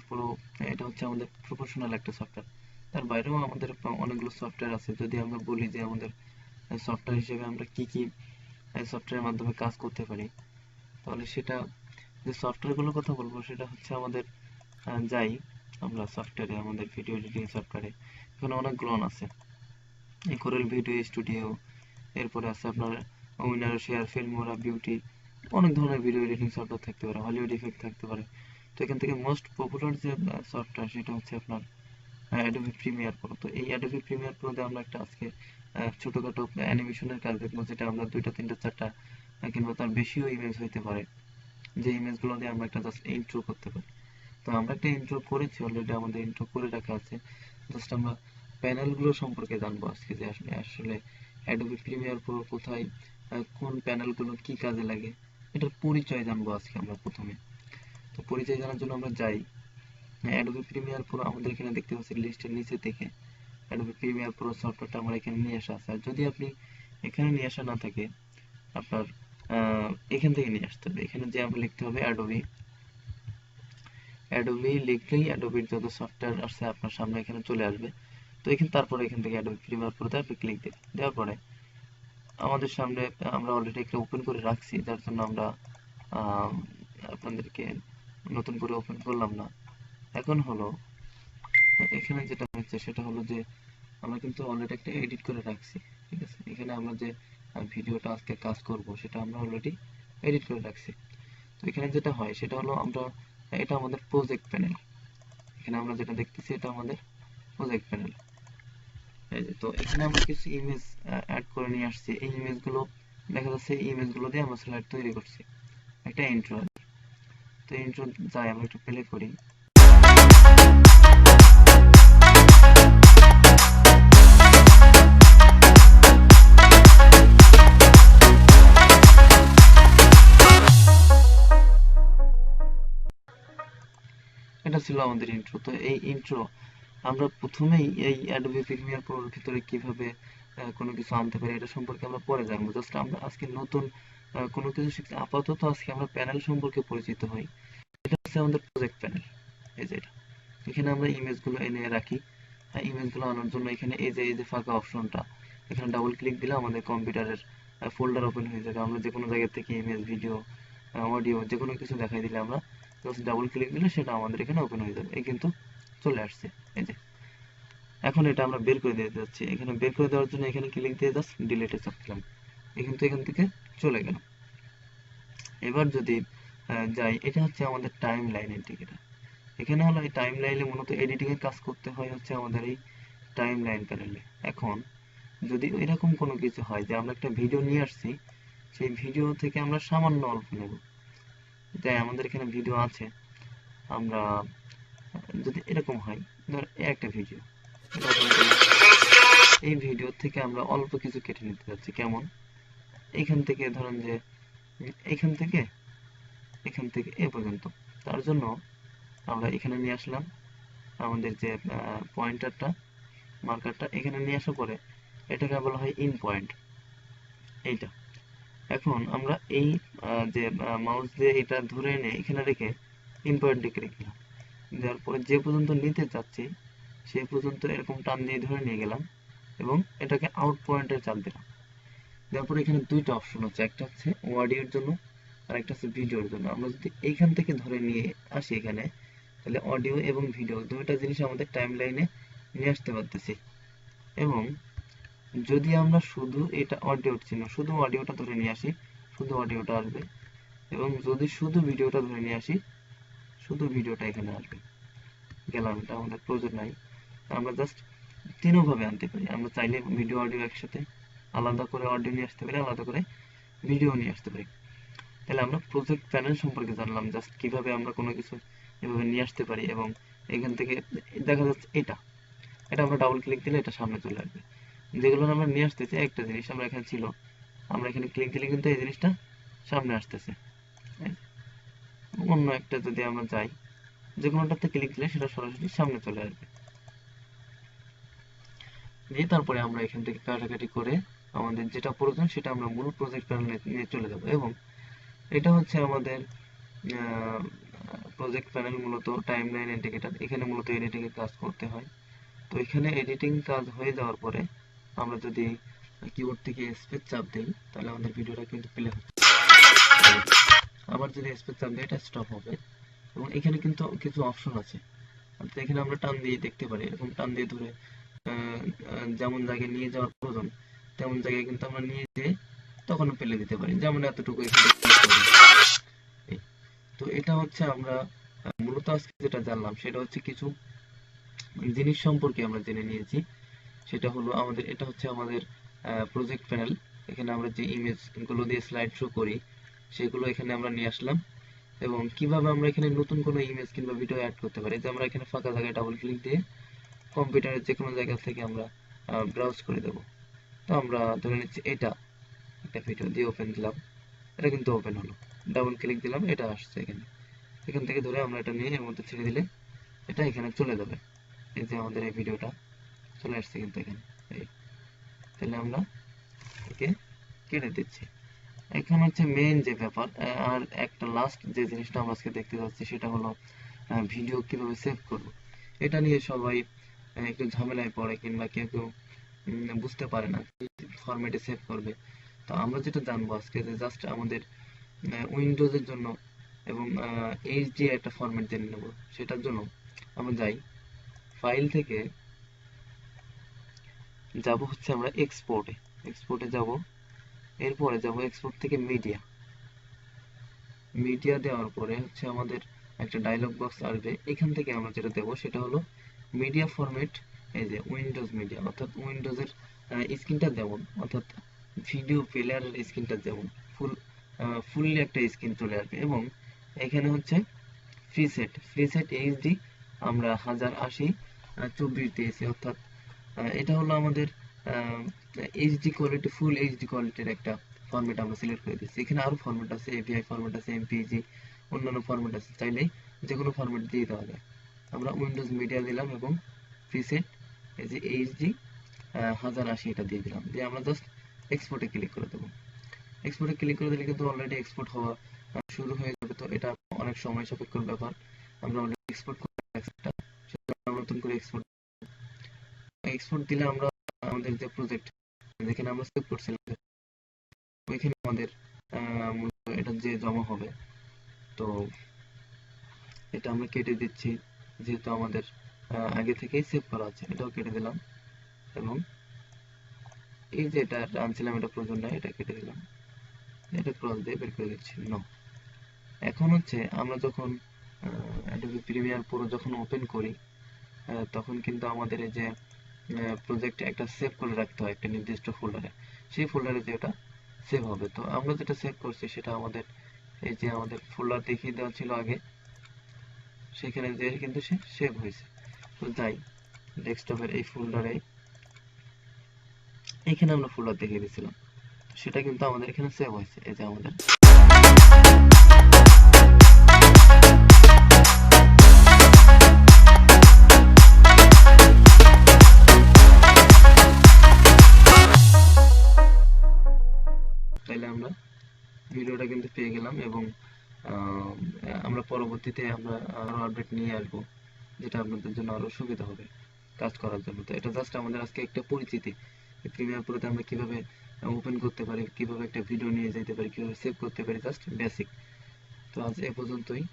Pro, এটা হচ্ছে আমাদের প্রফেশনাল একটা সফটওয়্যার। তার বাইরেও আমাদের অনেকগুলো সফটওয়্যার আছে। যদি আমরা বলি যে আমাদের সফটওয়্যার হিসেবে আমরা কি কি সফটওয়্যারের মাধ্যমে কাজ করতে পারি, তাহলে সেটা যে সফটওয়্যারগুলোর কথা বলবো সেটা হচ্ছে আমাদের যাই আমরা সফটওয়্যারে, আমাদের ভিডিও এডিটিং সফটওয়্যারে এখানে অনেকগুলো আছে। এই কোরেল ভিডিও স্টুডিও, এরপরে আছে আপনার উইনার, শেয়ার, ফিল্মোরা, বিউটি, অনেক ধরনের ভিডিও এডিটিং সফটওয়্যার থাকতে পারে, হলিউড ইফেক্ট থাকতে পারে। তো এখান থেকে মোস্ট পপুলার যে সফটওয়্যার সেটা হচ্ছে আপনার অ্যাডোবি প্রিমিয়ার প্রো। তো এই অ্যাডোবি প্রিমিয়ার প্রোতে আমরা একটা আজকে ছোটখাটো অ্যানিমেশনের কাজ দেখবো, যেটা আমরা 2টা 3টা 4টা কিংবা তার বেশিও ইমেজ হইতে পারে, যে ইমেজগুলো দিয়ে আমরা একটা জাস্ট ইন্ট্রো করতে পারি। তো আমরা একটা ইন্ট্রো করেছি অলরেডি, আমাদের ইন্ট্রো করে রাখা আছে। জাস্ট আমরা প্যানেলগুলো সম্পর্কে জানবো আজকে, যে আসলে অ্যাডোবি প্রিমিয়ার প্রো কোথায়, কোন প্যানেলগুলো কি কাজে লাগে, এটার পরিচয় জানবো আজকে আমরা প্রথমে। তো পরিচয় জানার জন্য আমরা যাই অ্যাডোবি প্রিমিয়ার প্রো। আমাদের এখানে দেখতে পাচ্ছি লিস্টের নিচে থেকে অ্যাডোবি প্রিমিয়ার প্রো সফটওয়্যারটা আমার এখানে নিয়ে আসা আছে। আর যদি আপনি এখানে নিয়ে আসা না থাকে, আপনার এখান থেকে নিয়ে আসতে হবে। এখানে যে আমরা লিখতে হবে অ্যাডোবি, অ্যাডোবি লিখলেই অ্যাডোবির যত সফটওয়্যার আছে আপনার সামনে এখানে চলে আসবে। তো তারপরে এখান থেকে অ্যাডোবি প্রিমিয়ার প্রোতে আপনি ক্লিক দেবেন। দেওয়ার পরে আমাদের সামনে আমরা অলরেডি একটা ওপেন করে রাখছি, যার জন্য আমরা আপনাদেরকে নতুন করে ওপেন করলাম না। এখন হলো এখানে যেটা হচ্ছে সেটা হলো যে আমরা কিন্তু অলরেডি একটা এডিট করে রাখছি, ঠিক আছে। এখানে আমরা যে ভিডিওটা আজকে কাজ করব সেটা আমরা অলরেডি এডিট করে রাখছি। তো এখানে যেটা হয় সেটা হলো আমরা, এটা আমাদের প্রজেক্ট প্যানেল। এখানে আমরা যেটা দেখতেছি এটা আমাদের প্রজেক্ট প্যানেল। তো এখানে আমরা কিছু ইমেজ অ্যাড করে নিয়ে আসছি। এই ইমেজগুলো দেখা যাচ্ছে, এই ইমেজগুলো দিয়ে আমরা স্লাইড তৈরি করছি, একটা ইন্ট্রো। তো ইন্ট্রো যাই আমরা একটু প্লে করি। এটা ছিল আমাদের ইন্ট্রো। তো এই ইন্ট্রো আমরা প্রথমেই এই অ্যাডোবি প্রিমিয়ার প্রোর ভিতরে কিভাবে কোনো কিছু আনতে পারি এটা সম্পর্কে আমরা পরে জানবো। জাস্ট আমরা আজকে নতুন কোনো কিছু শিখছি। আপাতত আজকে আমরা প্যানেল সম্পর্কে পরিচিত হই। এটা হচ্ছে আমাদের প্রজেক্ট প্যানেল। এই যে এটা, এখানে আমরা ইমেজগুলো এনে রাখি। ইমেজগুলো আনার জন্য এখানে এই যে ফাঁকা অপশনটা, এখানে ডাবল ক্লিক দিলে আমাদের কম্পিউটারের ফোল্ডার ওপেন হয়ে যাবে। আমরা যে কোনো জায়গা থেকে ইমেজ, ভিডিও, অডিও যে কোনো কিছু দেখাই দিলে আমরা জাস্ট ডাবল ক্লিক দিলে সেটা আমাদের এখানে ওপেন হয়ে যাবে। এই কিন্তু চলে আসছে, এই যে। এখন এটা আমরা বের করে দিতে যাচ্ছি। এখানে বের করে দেওয়ার জন্য এখানে ক্লিক দিয়ে জাস্ট ডিলিটে চাপ দিলাম, কিন্তু এখান থেকে চলে গেল। এবার যদি যাই, এটা হচ্ছে আমাদের টাইম লাইনের দিকে। এখানে হলো এই টাইম লাইনে মূলত এডিটিং এর কাজ করতে হয় হচ্ছে আমাদের এই টাইম লাইন প্যানেলে। এখন যদি এরকম কোনো কিছু হয় যে আমরা একটা ভিডিও নিয়ে আসছি, সেই ভিডিও থেকে আমরা সামান্য অল্প নেব, তাই আমাদের এখানে ভিডিও আছে, আমরা যদি এরকম হয়, ধর একটা ভিডিও, এই ভিডিও থেকে আমরা অল্প কিছু কেটে নিতে যাচ্ছি। কেমন, এখান থেকে ধরেন যে এখান থেকে এ পর্যন্ত। তার জন্য আমরা এখানে নিয়ে আসলাম আমাদের যে পয়েন্টারটা, মার্কারটা এখানে নিয়ে আসার পরে এটাকে বলা হয় ইন পয়েন্ট, এইটা। এখন আমরা এই যে মাউস দিয়ে এটা ধরে এনে এখানে রেখে ইন পয়েন্টে রেখে দিলাম। দেওয়ার পরে যে পর্যন্ত নিতে চাচ্ছি সেই পর্যন্ত এরকম টান দিয়ে ধরে নিয়ে গেলাম এবং এটাকে আউট পয়েন্টে চাপ দিলাম। দেওয়ার পরে এখানে দুইটা অপশন হচ্ছে, একটা হচ্ছে অডিওর জন্য আর একটা হচ্ছে ভিডিওর জন্য। আমরা যদি এইখান থেকে ধরে নিয়ে আসি এখানে, তাহলে অডিও এবং ভিডিও দুইটা জিনিস আমাদের টাইম লাইনে নিয়ে আসতে পারতেছি। এবং যদি আমরা শুধু এটা অডিওর চিহ্ন, শুধু অডিওটা ধরে নিয়ে আসি, শুধু অডিওটা আসবে। এবং যদি শুধু ভিডিওটা ধরে নিয়ে আসি, শুধু ভিডিওটা এখানে আসবে। গেলাম, এটা আমাদের প্রয়োজন নাই। আমরা জাস্ট তিনভাবে আনতে পারি। আমরা চাইলে ভিডিও অডিও একসাথে, আলাদা করে অডিও নিয়ে আসতে পারি, আলাদা করে ভিডিও নিয়ে আসতে পারি। তাহলে আমরা প্রজেক্ট প্যানেল সম্পর্কে জানলাম, জাস্ট কিভাবে আমরা কোনো কিছু এভাবে নিয়ে আসতে পারি। এবং এখান থেকে দেখা যাচ্ছে এটা আমরা ডাবল ক্লিক দিলে এটা সামনে চলে আসবে। যেগুলো আমরা নিয়ে আসতেছি, একটা জিনিস আমরা এখানে ছিল, আমরা এখানে ক্লিক দিলে কিন্তু এই জিনিসটা সামনে আসতেছে। অন্য একটা যদি আমরা যাই, যে কোনোটাতে ক্লিক দিলে সেটা সরাসরি সামনে চলে আসবে। দিয়ে তারপরে আমরা এখান থেকে কাটাকাটি করে আমাদের যেটা প্রয়োজন সেটা আমরা মূল প্রজেক্ট প্যানেলে নিয়ে চলে যাব। এবং এটা হচ্ছে আমাদের প্রজেক্ট প্যানেল মূলত টাইমলাইন ইন্ডিকেটর, এখানে মূলত এডিটিং এর কাজ করতে হয়। তো এখানে এডিটিং কাজ হয়ে যাওয়ার পরে আমরা যদি কিবোর্ড থেকে স্পেস চাপ দিই তাহলে আমাদের ভিডিওটা কিন্তু প্লে হচ্ছে। আবার যদি স্পেস চাপ দিই এটা স্টপ হবে। এবং এখানে কিন্তু কিছু অপশন আছে, অর্থাৎ এখানে আমরা টান দিয়ে দেখতে পারি, এরকম টান দিয়ে ধরে যেমন জায়গায় নিয়ে যাওয়ার প্রয়োজন তেমন জায়গায় কিন্তু আমরা নিয়ে যেয়ে তখন ফেলে দিতে পারি, যেমন এতটুকু এখানে। তো এটা হচ্ছে আমরা মূলত আজকে যেটা জানলাম সেটা হচ্ছে কিছু জিনিস সম্পর্কে আমরা জেনে নিয়েছি। সেটা হলো আমাদের, এটা হচ্ছে আমাদের প্রজেক্ট প্যানেল। এখানে আমরা যে ইমেজ গুলো দিয়ে স্লাইড শো করি সেগুলো এখানে আমরা নিয়ে আসলাম, এবং কিভাবে আমরা এখানে নতুন কোনো ইমেজ কিংবা ভিডিও অ্যাড করতে পারি। যে আমরা এখানে ফাঁকা জায়গায় ডাবল ক্লিক দিয়ে কম্পিউটারের যে কোনো জায়গা থেকে আমরা ব্রাউজ করে দেব। তো আমরা ধরে নিচ্ছি এটা একটা ভিডিও দিয়ে ওপেন দিলাম, এটা কিন্তু ওপেন হলো। ডাবল ক্লিক দিলাম, এটা আসছে এখানে। এখান থেকে ধরে আমরা এটা নিয়ে এর মধ্যে ছেড়ে দিলে এটা এখানে চলে যাবে। এই যে আমাদের এই ভিডিওটা চলে আসছে কিন্তু এখানে। এই তাহলে আমরা একে কেটে দিচ্ছি। এখন হচ্ছে মেইন যে ব্যাপার, আর একটা লাস্ট যে জিনিসটা আমরা আজকে দেখতে যাচ্ছি সেটা হলো ভিডিও কিভাবে সেভ করব। এটা নিয়ে সবাই একটু ঝামেলায় পড়ে, কিংবা কেউ কেউ বুঝতে পারে না ফরম্যাটে সেভ করবে। তো আমরা যেটা জানবো আজকে, যে জাস্ট আমাদের উইন্ডোজের জন্য এবং এইচডি একটা ফরম্যাট জেনে নেব। সেটার জন্য আমরা যাই ফাইল থেকে, যাব হচ্ছে আমরা এক্সপোর্টে। এক্সপোর্টে যাব, এরপরে যাব এক্সপোর্ট থেকে মিডিয়া। মিডিয়া দেওয়ার পরে হচ্ছে আমাদের একটা ডায়লগ বক্স আসবে। এখান থেকে আমরা যেটা দেবো সেটা হলো মিডিয়া ফরম্যাট। এই যে উইন্ডোজ মিডিয়া, অর্থাৎ উইন্ডোজের স্ক্রিনটা যেমন, অর্থাৎ ভিডিও প্লেয়ারের স্ক্রিনটা যেমন ফুললি একটা স্ক্রিন চলে আসবে। এবং এখানে হচ্ছে ফ্রিসেট এইচডি আমরা 1080 24 দিয়েছি, অর্থাৎ এটা হলো আমাদের এইচডি কোয়ালিটি, ফুল এইচডি কোয়ালিটির একটা ফরম্যাট আমরা সিলেক্ট করে দিচ্ছি। এখানে আরো ফরম্যাট আছে, এপিআই ফরম্যাট আছে, এমপিজি, অন্যান্য ফরম্যাট আছে, চাইলেই যে কোনো ফরম্যাট দিয়ে দেওয়া যায়। আমরা উইন্ডোজ মিডিয়া দিলাম এবং প্রিসেট এই যে এইচডি 1080 এটা দিয়ে দিলাম, দিয়ে আমরা জাস্ট এক্সপোর্টে ক্লিক করে দেবো। এক্সপোর্টে ক্লিক করে দিলে কিন্তু অলরেডি এক্সপোর্ট হওয়া শুরু হয়ে যাবে। তো এটা অনেক সময় সাপেক্ষ ব্যাপার, আমরা অলরেডি এক্সপোর্ট করে রাখছি, সেটা আমরা নতুন করে এক্সপোর্ট দিলে আমরা আমাদের যে প্রজেক্ট যেখানে আমরা সেভ করছিলাম ওইখানে আমাদের মূলত এটা যে জমা হবে। তো এটা আমরা কেটে দিচ্ছি, যেহেতু আমাদের আগে থেকেই সেভ করা আছে, এটাও কেটে দিলাম। এবং এই যে এটা আনছিলাম এটা প্রয়োজন নাই, এটা কেটে দিলাম, এটা ক্রস দিয়ে বের করে দিচ্ছি। নো, এখন হচ্ছে আমরা যখন অ্যাডোবি প্রিমিয়ার প্রো যখন ওপেন করি তখন কিন্তু আমাদের এই যে প্রজেক্ট একটা সেভ করে রাখতে হয় একটা নির্দিষ্ট ফোল্ডারে, সেই ফোল্ডারে যে ওটা সেভ হবে। তো আমরা যেটা সেভ করছি সেটা আমাদের এই যে আমাদের ফোল্ডার দেখিয়ে দেওয়া ছিল আগে, সেখানে যে কিন্তু সে সেভ হয়েছে। তো যাই ডেস্কটপের এই ফোল্ডারে, এখানে আমরা ফোল্ডার দেখিয়ে দিয়েছিলাম, সেটা কিন্তু আমাদের এখানে সেভ হয়েছে। এই যে আমাদের তাইলে আমরা ভিডিওটা কিন্তু পেয়ে গেলাম, এবং আমরা পরবর্তীতে আমরা আরো আপডেট নিয়ে আসবো, যেটা আপনাদের জন্য আরো সুবিধা হবে কাজ করার জন্য। তো এটা জাস্ট আমাদের আজকে একটা পরিচিতি, প্রিমিয়ার প্রোতে আমরা কিভাবে ওপেন করতে পারি, কিভাবে একটা ভিডিও নিয়ে যেতে পারি, কিভাবে সেভ করতে পারি, জাস্ট বেসিক। তো আজ এ পর্যন্তই।